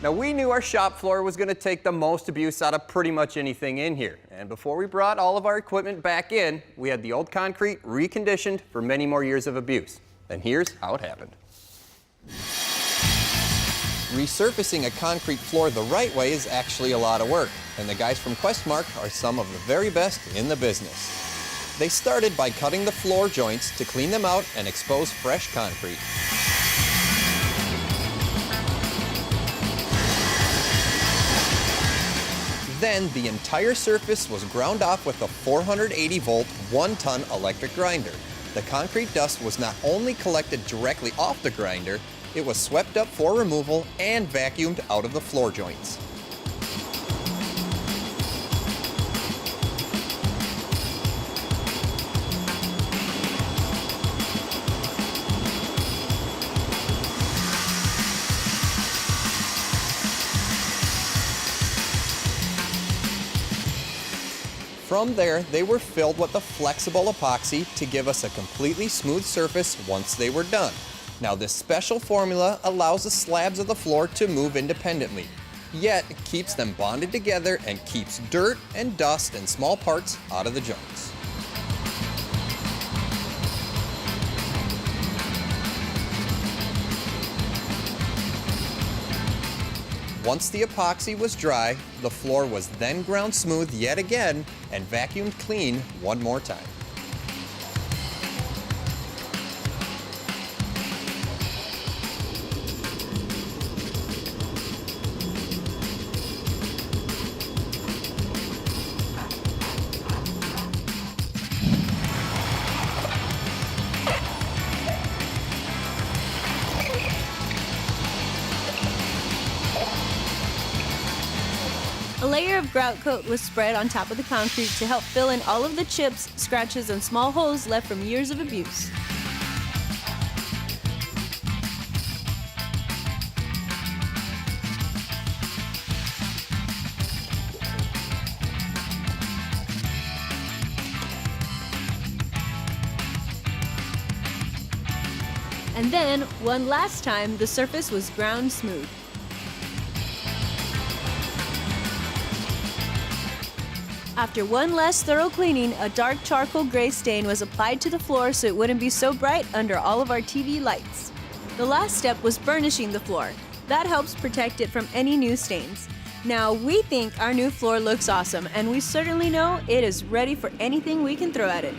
Now, we knew our shop floor was going to take the most abuse out of pretty much anything in here. And before we brought all of our equipment back in, we had the old concrete reconditioned for many more years of abuse. And here's how it happened. Resurfacing a concrete floor the right way is actually a lot of work, and the guys from QuestMark are some of the very best in the business. They started by cutting the floor joints to clean them out and expose fresh concrete. Then the entire surface was ground off with a 480-volt, 1-ton electric grinder. The concrete dust was not only collected directly off the grinder, it was swept up for removal and vacuumed out of the floor joints. From there, they were filled with a flexible epoxy to give us a completely smooth surface once they were done. Now, this special formula allows the slabs of the floor to move independently, yet it keeps them bonded together and keeps dirt and dust and small parts out of the joints. Once the epoxy was dry, the floor was then ground smooth yet again and vacuumed clean one more time. A layer of grout coat was spread on top of the concrete to help fill in all of the chips, scratches, and small holes left from years of abuse. And then, one last time, the surface was ground smooth. After one last thorough cleaning, a dark charcoal gray stain was applied to the floor so it wouldn't be so bright under all of our TV lights. The last step was burnishing the floor. That helps protect it from any new stains. Now, we think our new floor looks awesome, and we certainly know it is ready for anything we can throw at it.